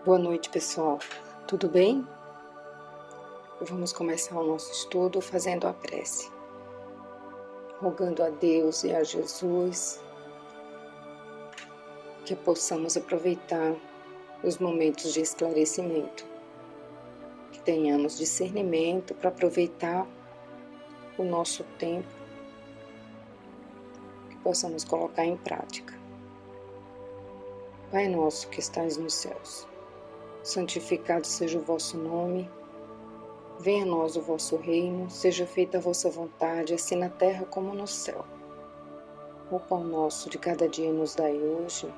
Boa noite, pessoal. Tudo bem? Vamos começar o nosso estudo fazendo a prece, rogando a Deus e a Jesus que possamos aproveitar os momentos de esclarecimento, que tenhamos discernimento para aproveitar o nosso tempo, que possamos colocar em prática. Pai nosso que estais nos céus, santificado seja o vosso nome. Venha a nós o vosso reino, seja feita a vossa vontade, assim na terra como no céu. O pão nosso de cada dia nos dai hoje.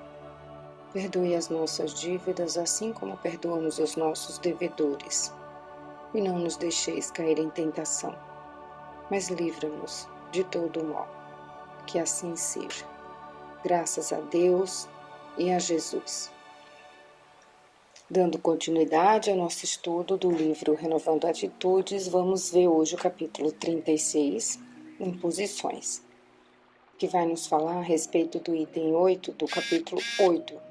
Perdoe as nossas dívidas, assim como perdoamos os nossos devedores. E não nos deixeis cair em tentação, mas livra-nos de todo o mal. Que assim seja. Graças a Deus e a Jesus. Dando continuidade ao nosso estudo do livro Renovando Atitudes, vamos ver hoje o capítulo 36, Imposições, que vai nos falar a respeito do item 8 do capítulo 8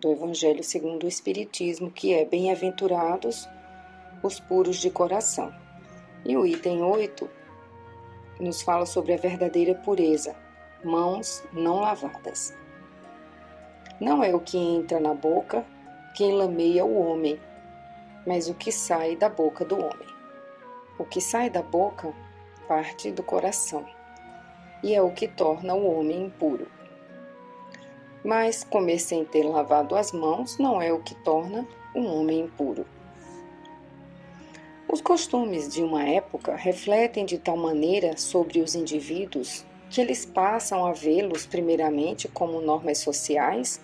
do Evangelho segundo o Espiritismo, que é Bem-aventurados os puros de coração. E o item 8 nos fala sobre a verdadeira pureza, mãos não lavadas. Não é o que entra na boca que enlameia o homem, mas o que sai da boca do homem. O que sai da boca parte do coração, e é o que torna o homem impuro. Mas comer sem ter lavado as mãos não é o que torna um homem impuro. Os costumes de uma época refletem de tal maneira sobre os indivíduos que eles passam a vê-los primeiramente como normas sociais,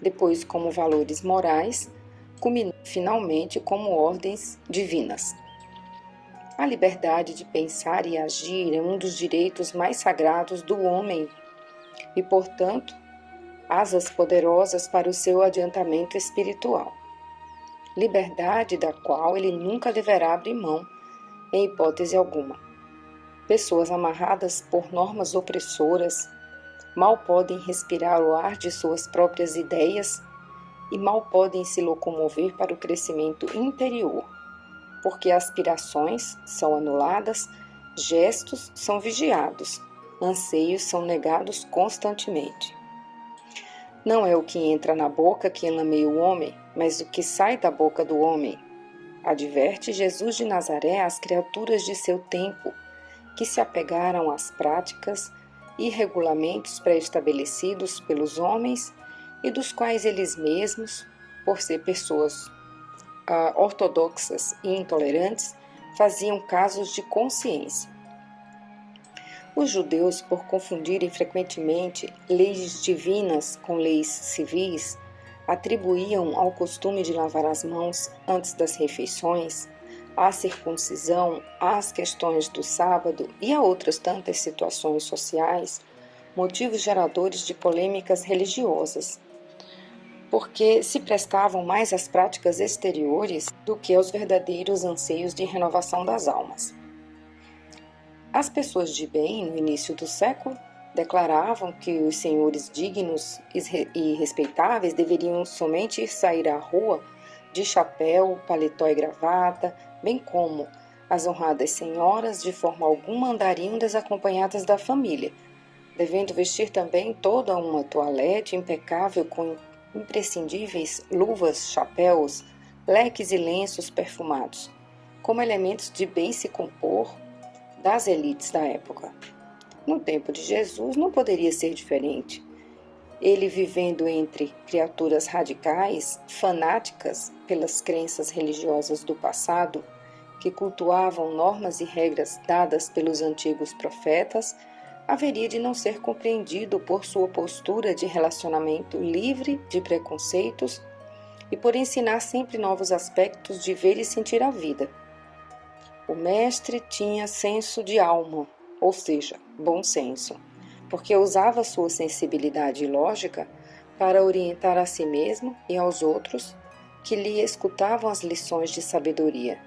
depois como valores morais, culminando finalmente como ordens divinas. A liberdade de pensar e agir é um dos direitos mais sagrados do homem e, portanto, asas poderosas para o seu adiantamento espiritual. Liberdade da qual ele nunca deverá abrir mão, em hipótese alguma. Pessoas amarradas por normas opressoras mal podem respirar o ar de suas próprias ideias e mal podem se locomover para o crescimento interior, porque aspirações são anuladas, gestos são vigiados, anseios são negados constantemente. Não é o que entra na boca que enlameia o homem, mas o que sai da boca do homem. Adverte Jesus de Nazaré às criaturas de seu tempo, que se apegaram às práticas e regulamentos pré-estabelecidos pelos homens e dos quais eles mesmos, por ser pessoas ortodoxas e intolerantes, faziam casos de consciência. Os judeus, por confundirem frequentemente leis divinas com leis civis, atribuíam ao costume de lavar as mãos antes das refeições, à circuncisão, às questões do sábado e a outras tantas situações sociais, motivos geradores de polêmicas religiosas, porque se prestavam mais às práticas exteriores do que aos verdadeiros anseios de renovação das almas. As pessoas de bem, no início do século, declaravam que os senhores dignos e respeitáveis deveriam somente sair à rua de chapéu, paletó e gravata, bem como as honradas senhoras de forma alguma andariam desacompanhadas da família, devendo vestir também toda uma toalete impecável com imprescindíveis luvas, chapéus, leques e lenços perfumados, como elementos de bem se compor das elites da época. No tempo de Jesus não poderia ser diferente. Ele, vivendo entre criaturas radicais, fanáticas pelas crenças religiosas do passado, que cultuavam normas e regras dadas pelos antigos profetas, haveria de não ser compreendido por sua postura de relacionamento livre de preconceitos e por ensinar sempre novos aspectos de ver e sentir a vida. O mestre tinha senso de alma, ou seja, bom senso, porque usava sua sensibilidade e lógica para orientar a si mesmo e aos outros que lhe escutavam as lições de sabedoria,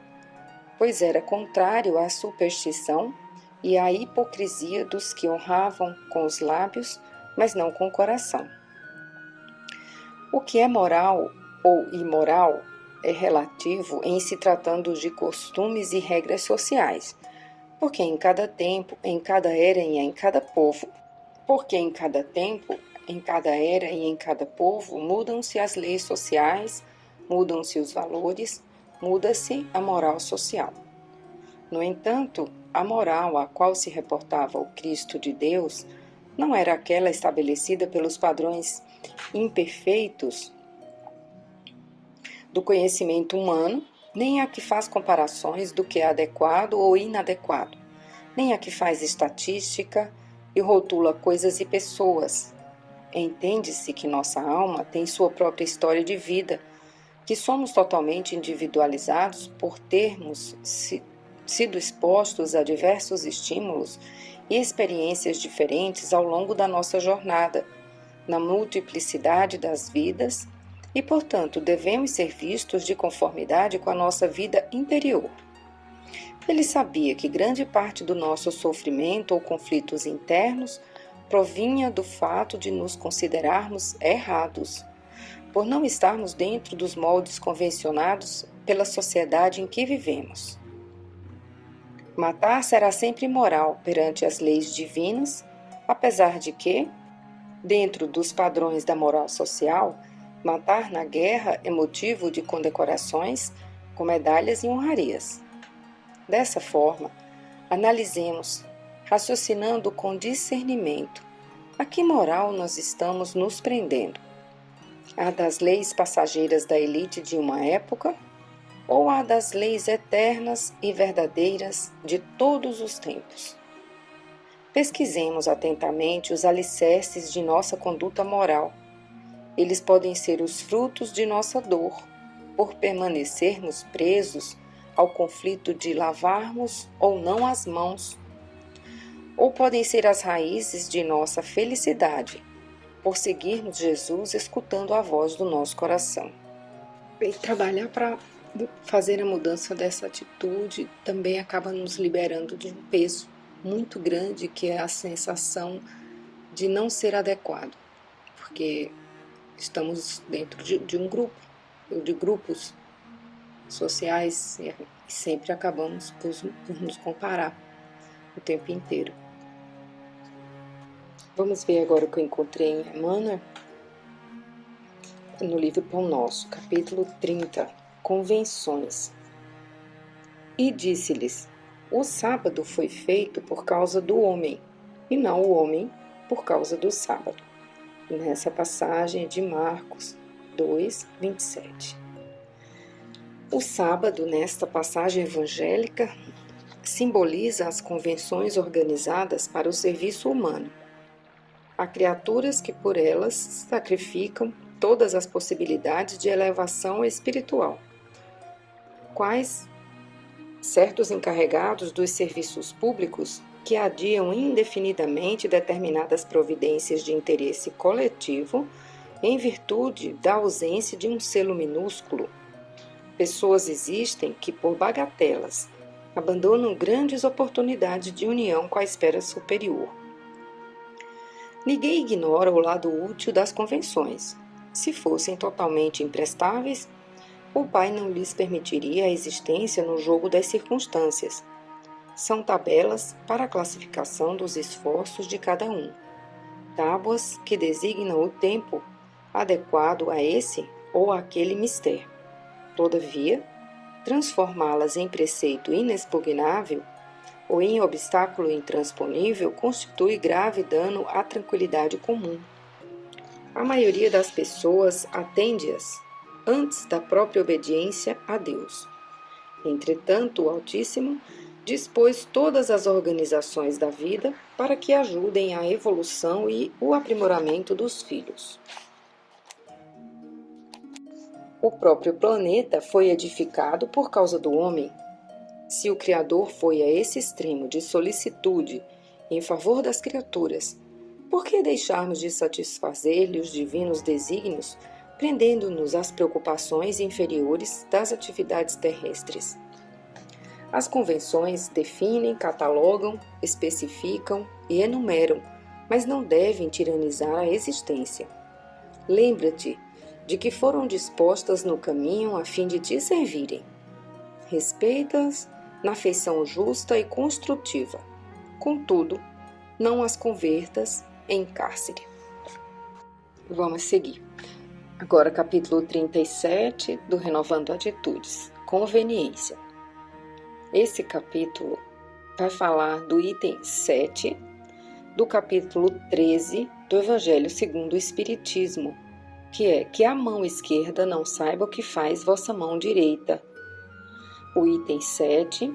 pois era contrário à superstição e à hipocrisia dos que honravam com os lábios, mas não com o coração. O que é moral ou imoral é relativo em se tratando de costumes e regras sociais, porque em cada tempo, em cada era e em cada povo, mudam-se as leis sociais, mudam-se os valores, muda-se a moral social. No entanto, a moral a qual se reportava o Cristo de Deus não era aquela estabelecida pelos padrões imperfeitos do conhecimento humano, nem a que faz comparações do que é adequado ou inadequado, nem a que faz estatística e rotula coisas e pessoas. Entende-se que nossa alma tem sua própria história de vida, que somos totalmente individualizados por termos sido expostos a diversos estímulos e experiências diferentes ao longo da nossa jornada, na multiplicidade das vidas, e, portanto, devemos ser vistos de conformidade com a nossa vida interior. Ele sabia que grande parte do nosso sofrimento ou conflitos internos provinha do fato de nos considerarmos errados, por não estarmos dentro dos moldes convencionados pela sociedade em que vivemos. Matar será sempre imoral perante as leis divinas, apesar de que, dentro dos padrões da moral social, matar na guerra é motivo de condecorações com medalhas e honrarias. Dessa forma, analisemos, raciocinando com discernimento, a que moral nós estamos nos prendendo? A das leis passageiras da elite de uma época ou a das leis eternas e verdadeiras de todos os tempos? Pesquisemos atentamente os alicerces de nossa conduta moral. Eles podem ser os frutos de nossa dor, por permanecermos presos ao conflito de lavarmos ou não as mãos, ou podem ser as raízes de nossa felicidade, por seguirmos Jesus escutando a voz do nosso coração. E trabalhar para fazer a mudança dessa atitude também acaba nos liberando de um peso muito grande, que é a sensação de não ser adequado, porque estamos dentro de um grupo, ou de grupos sociais, e sempre acabamos por nos comparar o tempo inteiro. Vamos ver agora o que eu encontrei em Emmanuel, no livro Pão Nosso, capítulo 30, Convenções. E disse-lhes: o sábado foi feito por causa do homem, e não o homem por causa do sábado. Nessa passagem de Marcos 2, 27. O sábado, nesta passagem evangélica, simboliza as convenções organizadas para o serviço humano. Há criaturas que por elas sacrificam todas as possibilidades de elevação espiritual, quais certos encarregados dos serviços públicos que adiam indefinidamente determinadas providências de interesse coletivo em virtude da ausência de um selo minúsculo. Pessoas existem que, por bagatelas, abandonam grandes oportunidades de união com a esfera superior. Ninguém ignora o lado útil das convenções. Se fossem totalmente imprestáveis, o Pai não lhes permitiria a existência no jogo das circunstâncias. São tabelas para a classificação dos esforços de cada um. Tábuas que designam o tempo adequado a esse ou aquele mister. Todavia, transformá-las em preceito inexpugnável ou em obstáculo intransponível constitui grave dano à tranquilidade comum. A maioria das pessoas atende-as antes da própria obediência a Deus. Entretanto, o Altíssimo dispôs todas as organizações da vida para que ajudem à evolução e o aprimoramento dos filhos. O próprio planeta foi edificado por causa do homem. Se o Criador foi a esse extremo de solicitude em favor das criaturas, por que deixarmos de satisfazer-lhe os divinos desígnios, prendendo-nos às preocupações inferiores das atividades terrestres? As convenções definem, catalogam, especificam e enumeram, mas não devem tiranizar a existência. Lembra-te de que foram dispostas no caminho a fim de te servirem. Respeita-as na afeição justa e construtiva. Contudo, não as convertas em cárcere. Vamos seguir. Agora, capítulo 37 do Renovando Atitudes. Conveniência. Esse capítulo vai falar do item 7 do capítulo 13 do Evangelho segundo o Espiritismo, que é que a mão esquerda não saiba o que faz vossa mão direita. O item 7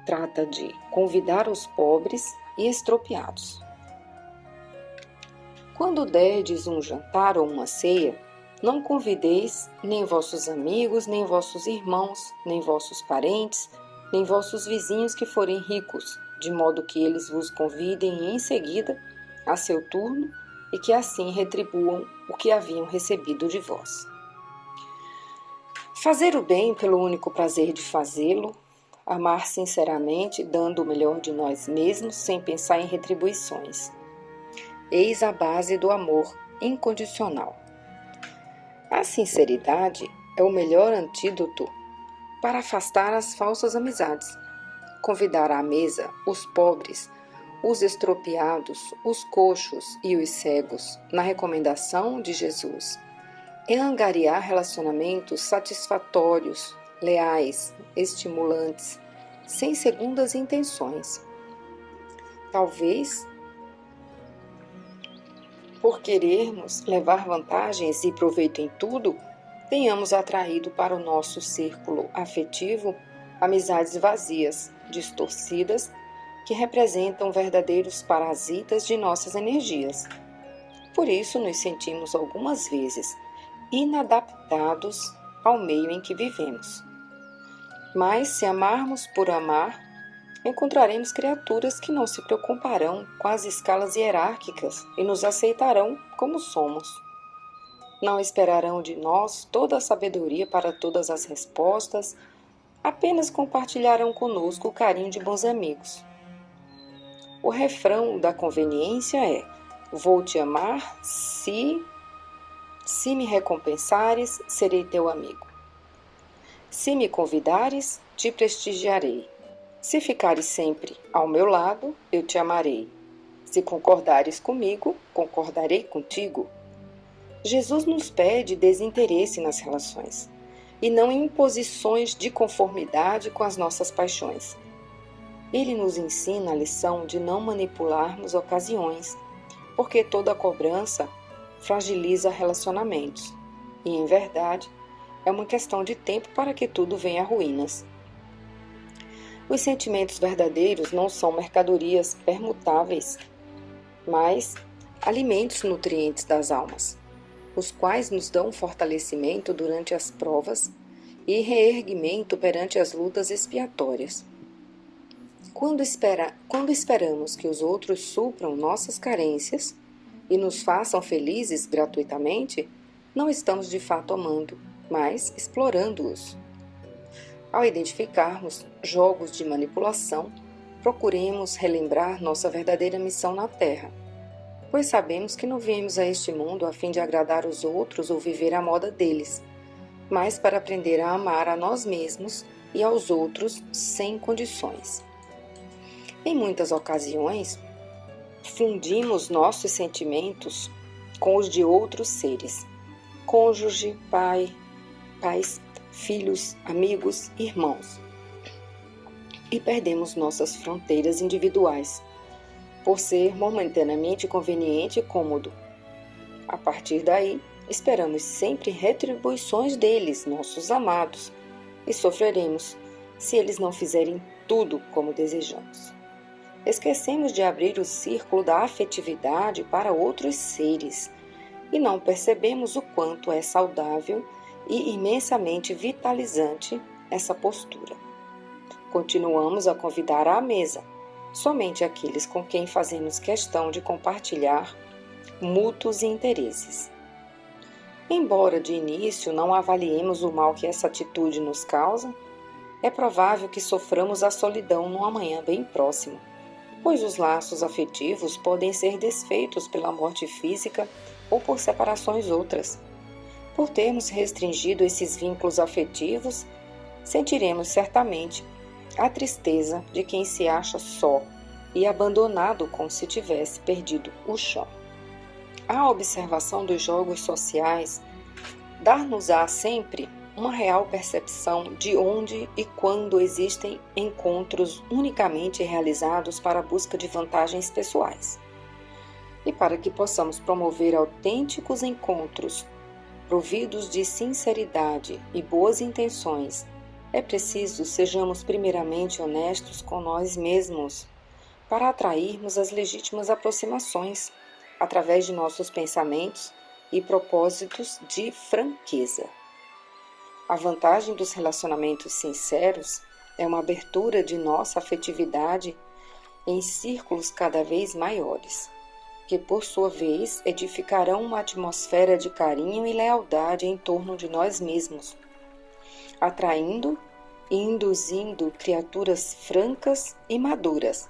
trata de convidar os pobres e estropiados. Quando derdes um jantar ou uma ceia, não convideis nem vossos amigos, nem vossos irmãos, nem vossos parentes, nem vossos vizinhos que forem ricos, de modo que eles vos convidem em seguida a seu turno e que assim retribuam o que haviam recebido de vós. Fazer o bem pelo único prazer de fazê-lo, amar sinceramente, dando o melhor de nós mesmos, sem pensar em retribuições. Eis a base do amor incondicional. A sinceridade é o melhor antídoto para afastar as falsas amizades. Convidar à mesa os pobres, os estropiados, os coxos e os cegos, na recomendação de Jesus, é angariar relacionamentos satisfatórios, leais, estimulantes, sem segundas intenções. Talvez, por querermos levar vantagens e proveito em tudo, tenhamos atraído para o nosso círculo afetivo amizades vazias, distorcidas, que representam verdadeiros parasitas de nossas energias. Por isso nos sentimos algumas vezes inadaptados ao meio em que vivemos. Mas se amarmos por amar, encontraremos criaturas que não se preocuparão com as escalas hierárquicas e nos aceitarão como somos. Não esperarão de nós toda a sabedoria para todas as respostas, apenas compartilharão conosco o carinho de bons amigos. O refrão da conveniência é: vou te amar se me recompensares, serei teu amigo. Se me convidares, te prestigiarei. Se ficares sempre ao meu lado, eu te amarei. Se concordares comigo, concordarei contigo. Jesus nos pede desinteresse nas relações, e não imposições de conformidade com as nossas paixões. Ele nos ensina a lição de não manipularmos ocasiões, porque toda cobrança fragiliza relacionamentos, e, em verdade, é uma questão de tempo para que tudo venha a ruínas. Os sentimentos verdadeiros não são mercadorias permutáveis, mas alimentos nutrientes das almas, os quais nos dão fortalecimento durante as provas e reerguimento perante as lutas expiatórias. Quando esperamos que os outros supram nossas carências e nos façam felizes gratuitamente, não estamos de fato amando, mas explorando-os. Ao identificarmos jogos de manipulação, procuremos relembrar nossa verdadeira missão na Terra, pois sabemos que não viemos a este mundo a fim de agradar os outros ou viver à moda deles, mas para aprender a amar a nós mesmos e aos outros sem condições. Em muitas ocasiões, fundimos nossos sentimentos com os de outros seres, cônjuge, pais, filhos, amigos, irmãos, e perdemos nossas fronteiras individuais, por ser momentaneamente conveniente e cômodo. A partir daí, esperamos sempre retribuições deles, nossos amados, e sofreremos se eles não fizerem tudo como desejamos. Esquecemos de abrir o círculo da afetividade para outros seres e não percebemos o quanto é saudável e imensamente vitalizante essa postura. Continuamos a convidar à mesa somente aqueles com quem fazemos questão de compartilhar mútuos interesses. Embora de início não avaliemos o mal que essa atitude nos causa, é provável que soframos a solidão num amanhã bem próximo, pois os laços afetivos podem ser desfeitos pela morte física ou por separações outras. Por termos restringido esses vínculos afetivos, sentiremos certamente a tristeza de quem se acha só e abandonado como se tivesse perdido o chão. A observação dos jogos sociais dar-nos-á sempre uma real percepção de onde e quando existem encontros unicamente realizados para a busca de vantagens pessoais. E para que possamos promover autênticos encontros providos de sinceridade e boas intenções, é preciso sejamos primeiramente honestos com nós mesmos, para atrairmos as legítimas aproximações, através de nossos pensamentos e propósitos de franqueza. A vantagem dos relacionamentos sinceros é uma abertura de nossa afetividade em círculos cada vez maiores, que por sua vez edificarão uma atmosfera de carinho e lealdade em torno de nós mesmos, atraindo e induzindo criaturas francas e maduras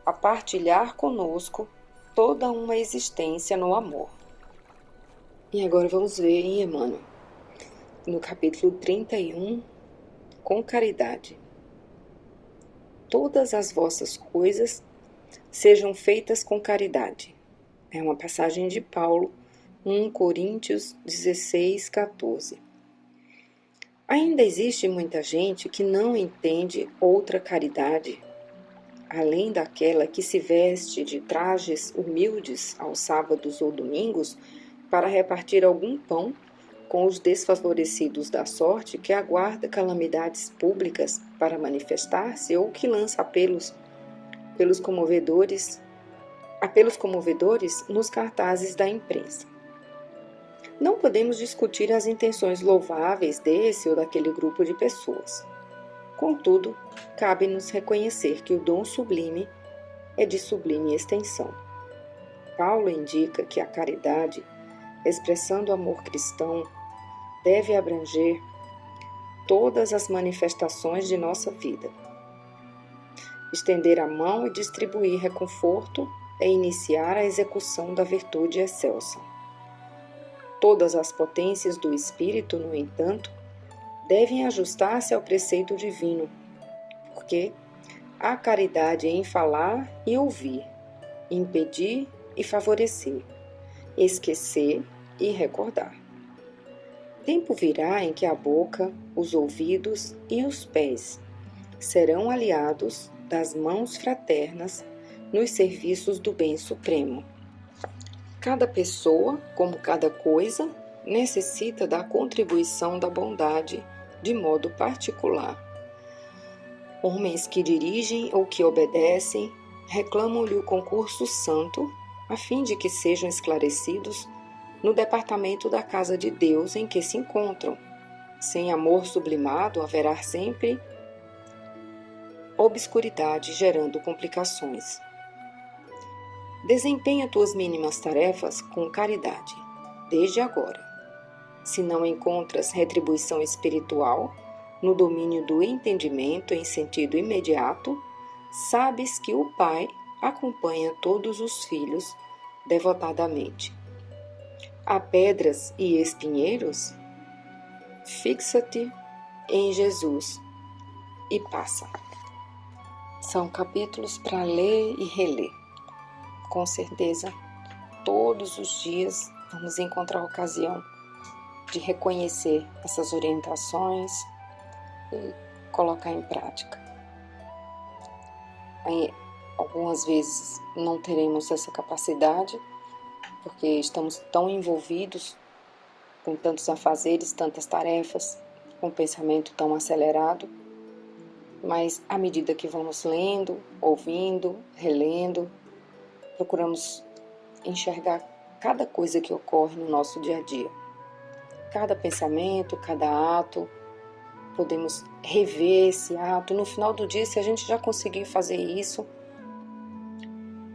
a partilhar conosco toda uma existência no amor. E agora vamos ver em Emmanuel, no capítulo 31, com caridade. Todas as vossas coisas sejam feitas com caridade. É uma passagem de Paulo, 1 Coríntios 16, 14. Ainda existe muita gente que não entende outra caridade, além daquela que se veste de trajes humildes aos sábados ou domingos para repartir algum pão com os desfavorecidos da sorte, que aguarda calamidades públicas para manifestar-se, ou que lança apelos comovedores nos cartazes da imprensa. Não podemos discutir as intenções louváveis desse ou daquele grupo de pessoas. Contudo, cabe-nos reconhecer que o dom sublime é de sublime extensão. Paulo indica que a caridade, expressando o amor cristão, deve abranger todas as manifestações de nossa vida. Estender a mão e distribuir reconforto é iniciar a execução da virtude excelsa. Todas as potências do espírito, no entanto, devem ajustar-se ao preceito divino, porque há caridade em falar e ouvir, impedir e favorecer, esquecer e recordar. Tempo virá em que a boca, os ouvidos e os pés serão aliados das mãos fraternas nos serviços do bem supremo. Cada pessoa, como cada coisa, necessita da contribuição da bondade de modo particular. Homens que dirigem ou que obedecem reclamam-lhe o concurso santo, a fim de que sejam esclarecidos no departamento da casa de Deus em que se encontram. Sem amor sublimado, haverá sempre obscuridade, gerando complicações. Desempenha tuas mínimas tarefas com caridade, desde agora. Se não encontras retribuição espiritual no domínio do entendimento em sentido imediato, sabes que o Pai acompanha todos os filhos devotadamente. Há pedras e espinheiros? Fixa-te em Jesus e passa. São capítulos para ler e reler. Com certeza, todos os dias vamos encontrar a ocasião de reconhecer essas orientações e colocar em prática. Aí, algumas vezes não teremos essa capacidade, porque estamos tão envolvidos com tantos afazeres, tantas tarefas, com um pensamento tão acelerado, mas à medida que vamos lendo, ouvindo, relendo, procuramos enxergar cada coisa que ocorre no nosso dia a dia. Cada pensamento, cada ato, podemos rever esse ato. No final do dia, se a gente já conseguiu fazer isso,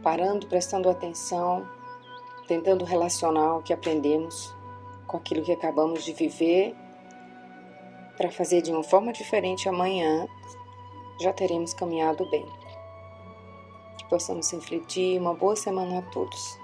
parando, prestando atenção, tentando relacionar o que aprendemos com aquilo que acabamos de viver, para fazer de uma forma diferente amanhã, já teremos caminhado bem. Que possamos refletir. Uma boa semana a todos.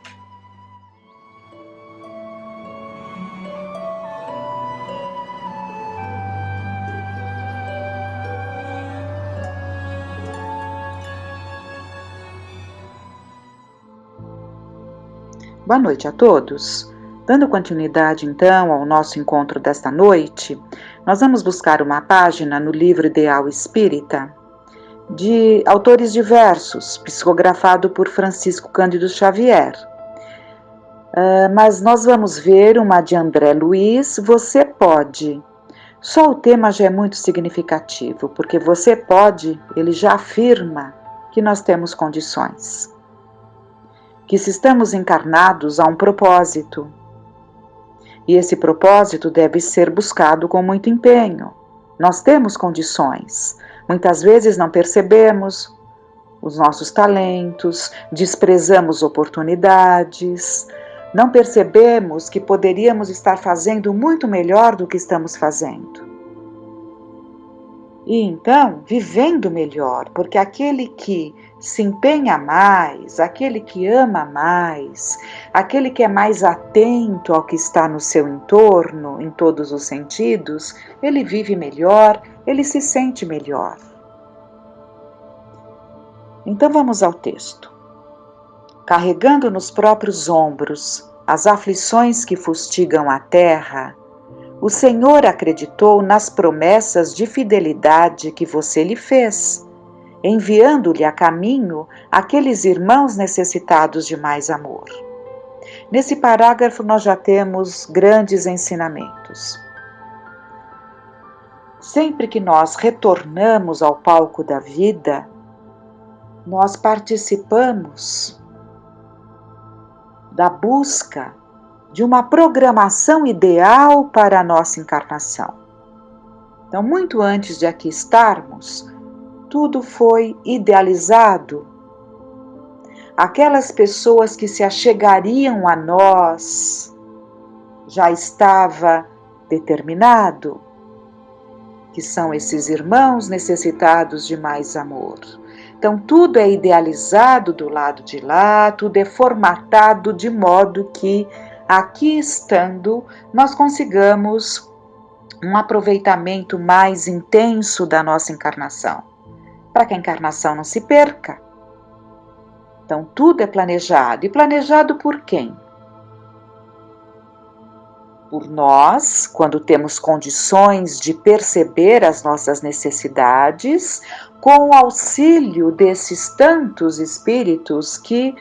Boa noite a todos. Dando continuidade, então, ao nosso encontro desta noite, nós vamos buscar uma página no livro Ideal Espírita, de autores diversos, psicografado por Francisco Cândido Xavier. Mas nós vamos ver uma de André Luiz, Você Pode. Só o tema já é muito significativo, porque você pode, ele já afirma que nós temos condições. Que se estamos encarnados há um propósito. E esse propósito deve ser buscado com muito empenho. Nós temos condições. Muitas vezes não percebemos os nossos talentos, desprezamos oportunidades, não percebemos que poderíamos estar fazendo muito melhor do que estamos fazendo. E então, vivendo melhor, porque aquele que se empenha mais, aquele que ama mais, aquele que é mais atento ao que está no seu entorno, em todos os sentidos, ele vive melhor, ele se sente melhor. Então vamos ao texto. Carregando nos próprios ombros as aflições que fustigam a terra, o Senhor acreditou nas promessas de fidelidade que você lhe fez, enviando-lhe a caminho aqueles irmãos necessitados de mais amor. Nesse parágrafo nós já temos grandes ensinamentos. Sempre que nós retornamos ao palco da vida, nós participamos da busca de uma programação ideal para a nossa encarnação. Então, muito antes de aqui estarmos, tudo foi idealizado. Aquelas pessoas que se achegariam a nós já estava determinado, que são esses irmãos necessitados de mais amor. Então, tudo é idealizado do lado de lá, tudo é formatado de modo que, aqui estando, nós consigamos um aproveitamento mais intenso da nossa encarnação, para que a encarnação não se perca. Então, tudo é planejado. E planejado por quem? Por nós, quando temos condições de perceber as nossas necessidades, com o auxílio desses tantos espíritos que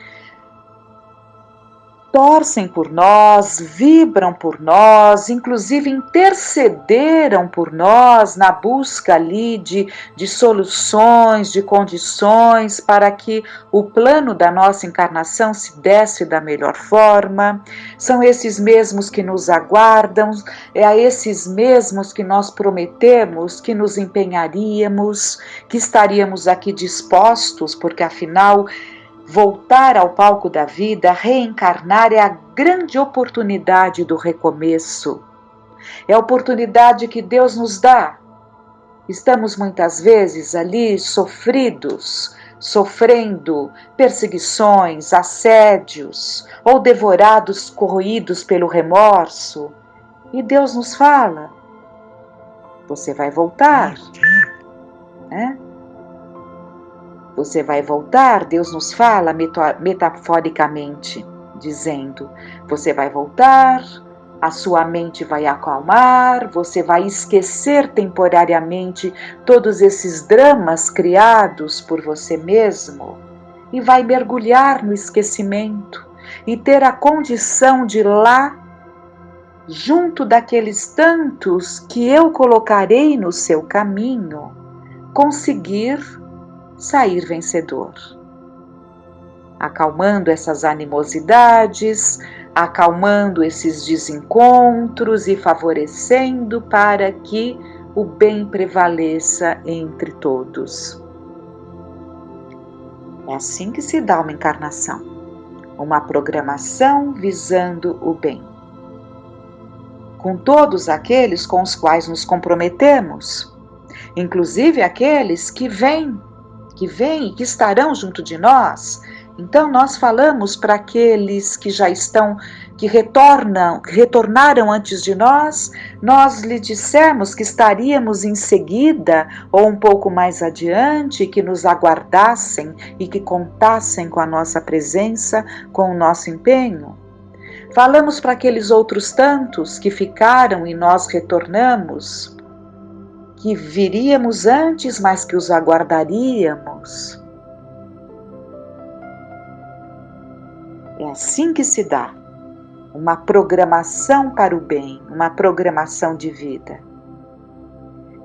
torcem por nós, vibram por nós, inclusive intercederam por nós na busca ali de soluções, de condições para que o plano da nossa encarnação se desse da melhor forma. São esses mesmos que nos aguardam, é a esses mesmos que nós prometemos que nos empenharíamos, que estaríamos aqui dispostos, porque afinal voltar ao palco da vida, reencarnar, é a grande oportunidade do recomeço. É a oportunidade que Deus nos dá. Estamos muitas vezes ali sofridos, sofrendo perseguições, assédios, ou devorados, corroídos pelo remorso. E Deus nos fala, você vai voltar, né? Você vai voltar, Deus nos fala metaforicamente, dizendo, você vai voltar, a sua mente vai acalmar, você vai esquecer temporariamente todos esses dramas criados por você mesmo e vai mergulhar no esquecimento e ter a condição de lá, junto daqueles tantos que eu colocarei no seu caminho, conseguir sair vencedor, acalmando essas animosidades, acalmando esses desencontros e favorecendo para que o bem prevaleça entre todos. É assim que se dá uma encarnação, uma programação visando o bem. Com todos aqueles com os quais nos comprometemos, inclusive aqueles que vêm e que estarão junto de nós. Então nós falamos para aqueles que já estão, que retornaram antes de nós lhe dissemos que estaríamos em seguida ou um pouco mais adiante, que nos aguardassem e que contassem com a nossa presença, com o nosso empenho. Falamos para aqueles outros tantos que ficaram e nós retornamos, que viríamos antes, mas que os aguardaríamos. É assim que se dá uma programação para o bem, uma programação de vida.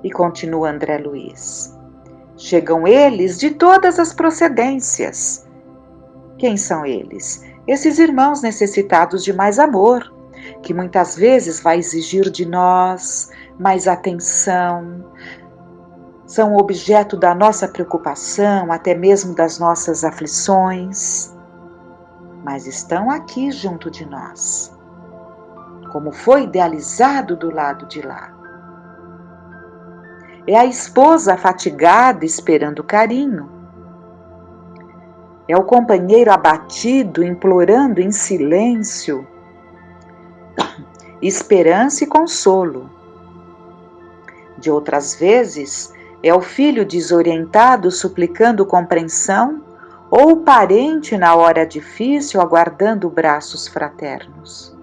E continua André Luiz. Chegam eles de todas as procedências. Quem são eles? Esses irmãos necessitados de mais amor, que muitas vezes vai exigir de nós mais atenção, são objeto da nossa preocupação, até mesmo das nossas aflições, mas estão aqui junto de nós, como foi idealizado do lado de lá. É a esposa fatigada esperando carinho. É o companheiro abatido implorando em silêncio esperança e consolo. De outras vezes, é o filho desorientado suplicando compreensão ou o parente na hora difícil aguardando braços fraternos.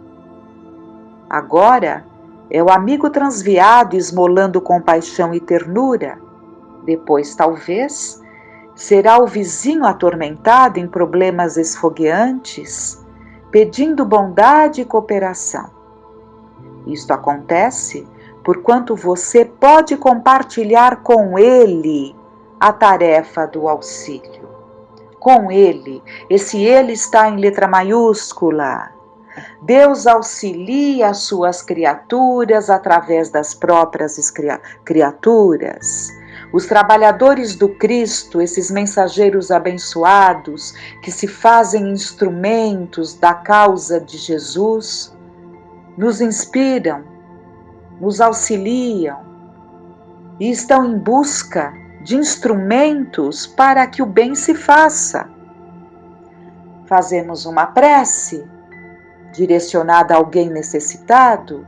Agora, é o amigo transviado esmolando compaixão e ternura. Depois, talvez, será o vizinho atormentado em problemas esfogueantes, pedindo bondade e cooperação. Isto acontece porquanto você pode compartilhar com ele a tarefa do auxílio. Com ele, esse ele está em letra maiúscula. Deus auxilia as suas criaturas através das próprias criaturas. Os trabalhadores do Cristo, esses mensageiros abençoados, que se fazem instrumentos da causa de Jesus, nos inspiram, nos auxiliam e estão em busca de instrumentos para que o bem se faça. Fazemos uma prece direcionada a alguém necessitado,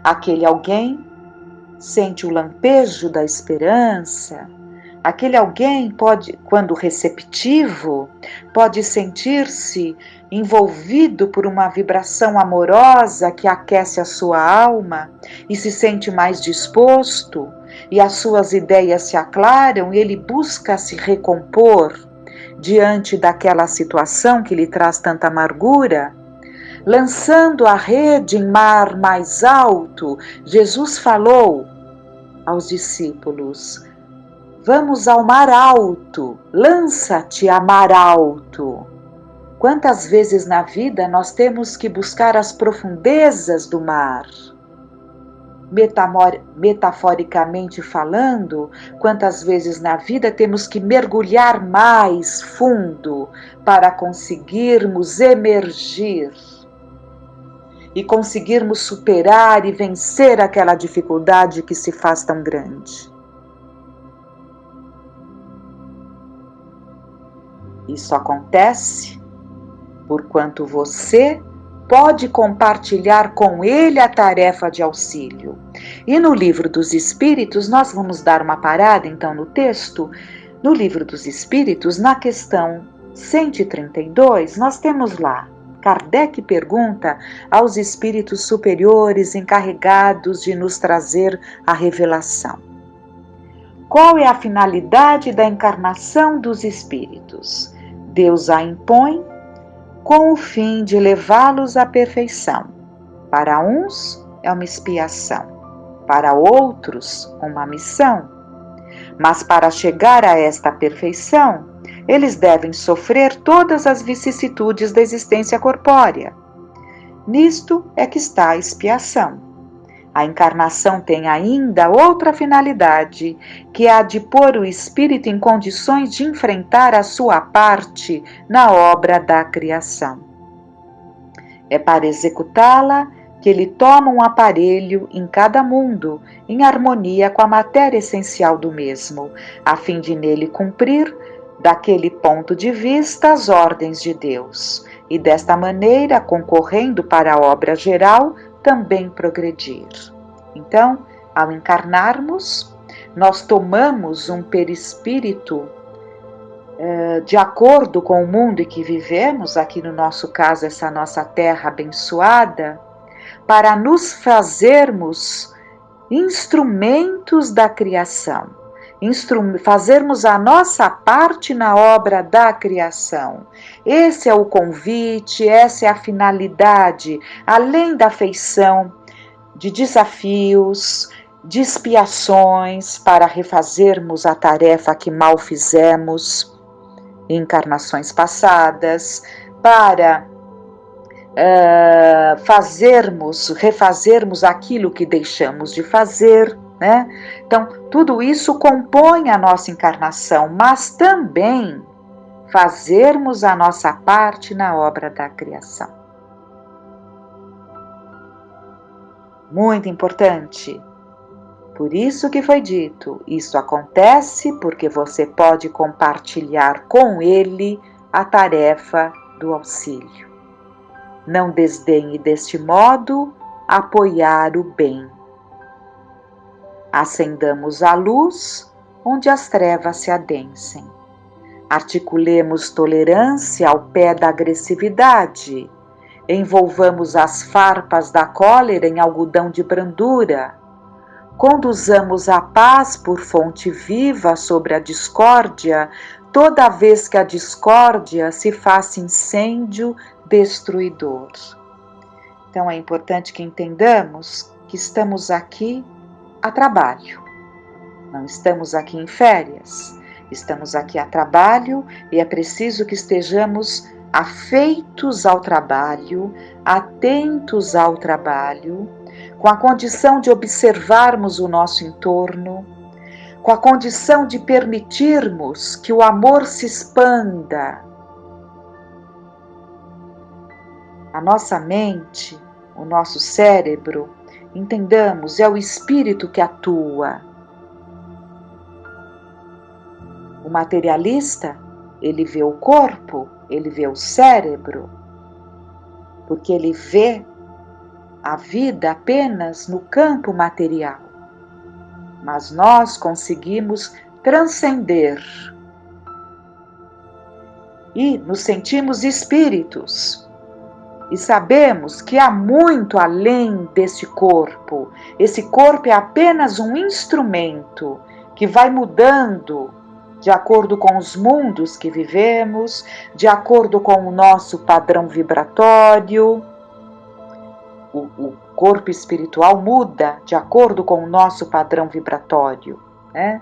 aquele alguém sente o lampejo da esperança, aquele alguém pode, quando receptivo, pode sentir-se envolvido por uma vibração amorosa que aquece a sua alma e se sente mais disposto, e as suas ideias se aclaram e ele busca se recompor diante daquela situação que lhe traz tanta amargura. Lançando a rede em mar mais alto, Jesus falou aos discípulos: vamos ao mar alto, lança-te a mar alto. Quantas vezes na vida nós temos que buscar as profundezas do mar? Metaforicamente falando, quantas vezes na vida temos que mergulhar mais fundo para conseguirmos emergir e conseguirmos superar e vencer aquela dificuldade que se faz tão grande. Isso acontece porquanto você pode compartilhar com ele a tarefa de auxílio. E no Livro dos Espíritos, nós vamos dar uma parada então no texto. No Livro dos Espíritos, na questão 132, nós temos lá: Kardec pergunta aos espíritos superiores encarregados de nos trazer a revelação: qual é a finalidade da encarnação dos espíritos? Deus a impõe com o fim de levá-los à perfeição. Para uns é uma expiação, para outros uma missão. Mas para chegar a esta perfeição, eles devem sofrer todas as vicissitudes da existência corpórea. Nisto é que está a expiação. A encarnação tem ainda outra finalidade, que é a de pôr o espírito em condições de enfrentar a sua parte na obra da criação. É para executá-la que ele toma um aparelho em cada mundo, em harmonia com a matéria essencial do mesmo, a fim de nele cumprir, daquele ponto de vista, as ordens de Deus, e desta maneira, concorrendo para a obra geral, também progredir. Então, ao encarnarmos, nós tomamos um perispírito de acordo com o mundo em que vivemos, aqui no nosso caso, essa nossa terra abençoada, para nos fazermos instrumentos da criação, fazermos a nossa parte na obra da criação. Esse é o convite, essa é a finalidade, além da feição de desafios, de expiações para refazermos a tarefa que mal fizemos em encarnações passadas, para refazermos aquilo que deixamos de fazer, né? Então, tudo isso compõe a nossa encarnação, mas também fazermos a nossa parte na obra da criação. Muito importante. Por isso que foi dito, isso acontece porque você pode compartilhar com ele a tarefa do auxílio. Não desdenhe deste modo apoiar o bem. Acendamos a luz onde as trevas se adensem. Articulemos tolerância ao pé da agressividade. Envolvamos as farpas da cólera em algodão de brandura. Conduzamos a paz por fonte viva sobre a discórdia, toda vez que a discórdia se faça incêndio destruidor. Então é importante que entendamos que estamos aqui a trabalho. Não estamos aqui em férias. Estamos aqui a trabalho e é preciso que estejamos afeitos ao trabalho, atentos ao trabalho, com a condição de observarmos o nosso entorno, com a condição de permitirmos que o amor se expanda. A nossa mente, o nosso cérebro, entendamos, é o espírito que atua. O materialista, ele vê o corpo, ele vê o cérebro, porque ele vê a vida apenas no campo material. Mas nós conseguimos transcender e nos sentimos espíritos. E sabemos que há muito além deste corpo. Esse corpo é apenas um instrumento que vai mudando de acordo com os mundos que vivemos, de acordo com o nosso padrão vibratório. O corpo espiritual muda de acordo com o nosso padrão vibratório, né?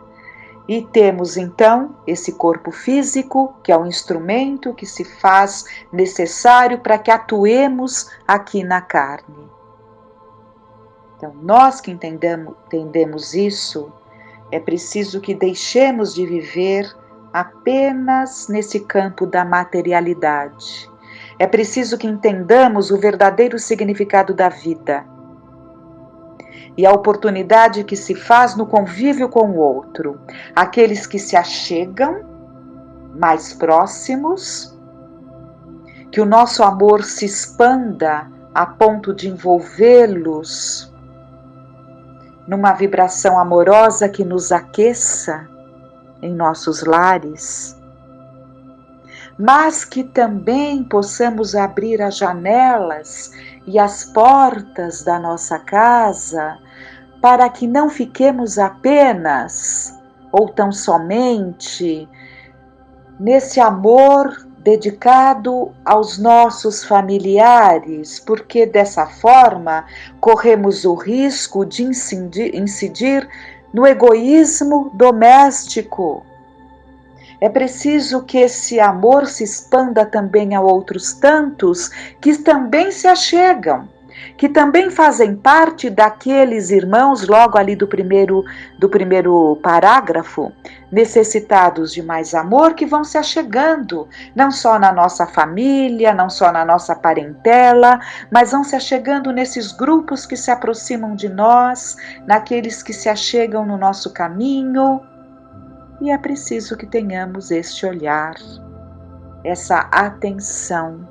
E temos então esse corpo físico, que é um instrumento que se faz necessário para que atuemos aqui na carne. Então, nós que entendemos isso, é preciso que deixemos de viver apenas nesse campo da materialidade. É preciso que entendamos o verdadeiro significado da vida e a oportunidade que se faz no convívio com o outro. Aqueles que se achegam mais próximos, que o nosso amor se expanda a ponto de envolvê-los numa vibração amorosa que nos aqueça em nossos lares, mas que também possamos abrir as janelas e as portas da nossa casa para que não fiquemos apenas ou tão somente nesse amor dedicado aos nossos familiares, porque dessa forma corremos o risco de incidir no egoísmo doméstico. É preciso que esse amor se expanda também a outros tantos que também se achegam, que também fazem parte daqueles irmãos, logo ali do primeiro parágrafo, necessitados de mais amor, que vão se achegando, não só na nossa família, não só na nossa parentela, mas vão se achegando nesses grupos que se aproximam de nós, naqueles que se achegam no nosso caminho. E é preciso que tenhamos este olhar, essa atenção,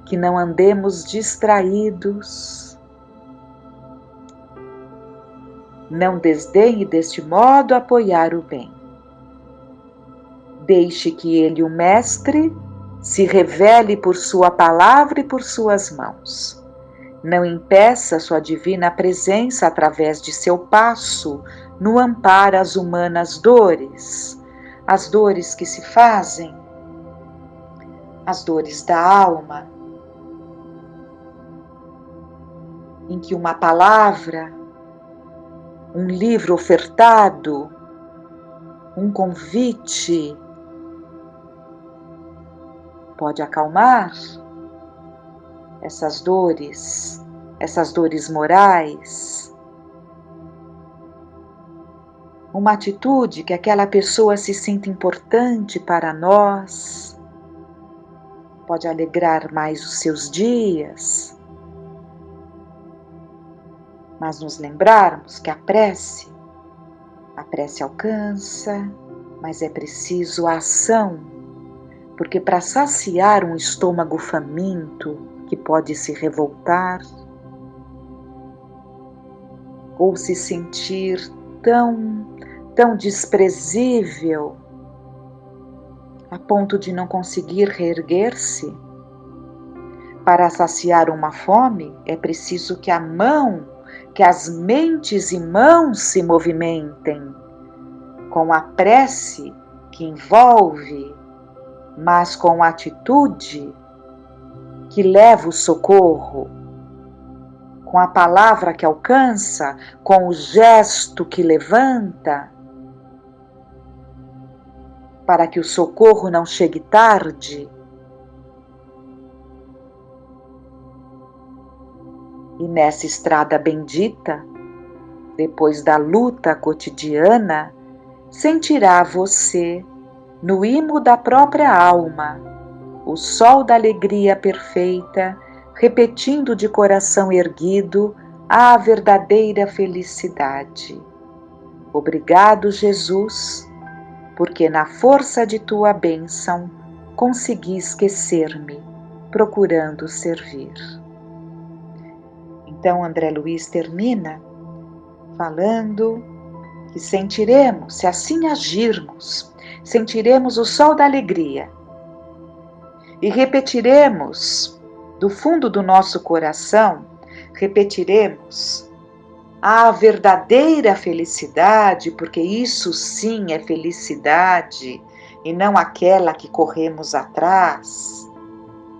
que não andemos distraídos. Não desdenhe deste modo apoiar o bem. Deixe que Ele, o Mestre, se revele por sua palavra e por suas mãos. Não impeça sua divina presença através de seu passo no amparo às humanas dores, as dores que se fazem, as dores da alma, em que uma palavra, um livro ofertado, um convite pode acalmar essas dores morais. Uma atitude que aquela pessoa se sinta importante para nós pode alegrar mais os seus dias. Mas nos lembrarmos que a prece alcança, mas é preciso a ação, porque para saciar um estômago faminto que pode se revoltar ou se sentir tão desprezível a ponto de não conseguir reerguer-se, para saciar uma fome é preciso que as mentes e mãos se movimentem com a prece que envolve, mas com a atitude que leva o socorro, com a palavra que alcança, com o gesto que levanta, para que o socorro não chegue tarde. E nessa estrada bendita, depois da luta cotidiana, sentirá você, no imo da própria alma, o sol da alegria perfeita, repetindo de coração erguido a verdadeira felicidade. Obrigado, Jesus, porque na força de tua bênção consegui esquecer-me, procurando servir. Então André Luiz termina falando que sentiremos, se assim agirmos, sentiremos o sol da alegria e repetiremos do fundo do nosso coração, repetiremos a verdadeira felicidade, porque isso sim é felicidade e não aquela que corremos atrás,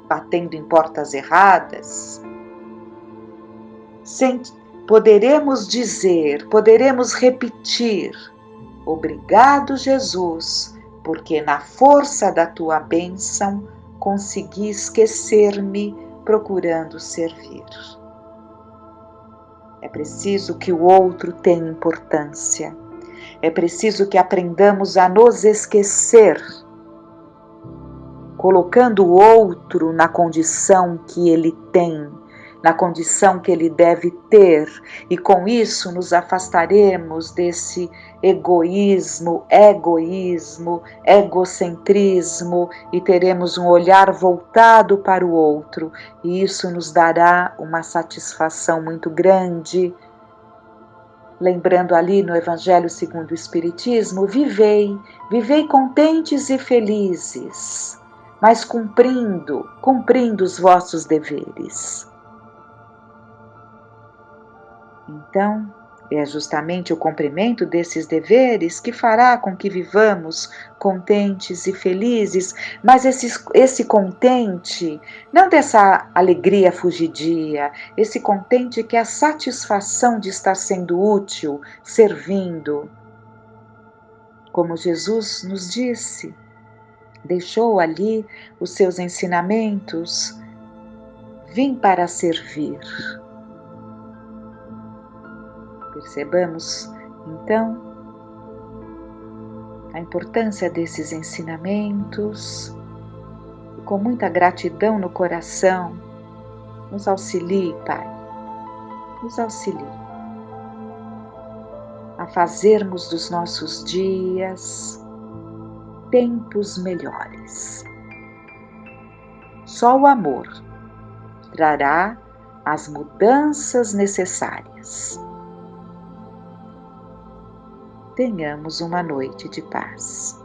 batendo em portas erradas. Poderemos dizer, poderemos repetir: obrigado, Jesus, porque na força da tua bênção consegui esquecer-me procurando servir. É preciso que o outro tenha importância. É preciso que aprendamos a nos esquecer, colocando o outro na condição que ele tem, na condição que ele deve ter, e com isso nos afastaremos desse egoísmo, egocentrismo, e teremos um olhar voltado para o outro, e isso nos dará uma satisfação muito grande. Lembrando ali no Evangelho segundo o Espiritismo, vivei contentes e felizes, mas cumprindo os vossos deveres. Então, é justamente o cumprimento desses deveres que fará com que vivamos contentes e felizes, mas esse contente, não dessa alegria fugidia, esse contente que é a satisfação de estar sendo útil, servindo. Como Jesus nos disse, deixou ali os seus ensinamentos: vim para servir. Percebamos, então, a importância desses ensinamentos e com muita gratidão no coração, nos auxilie, Pai, nos auxilie a fazermos dos nossos dias tempos melhores. Só o amor trará as mudanças necessárias. Tenhamos uma noite de paz.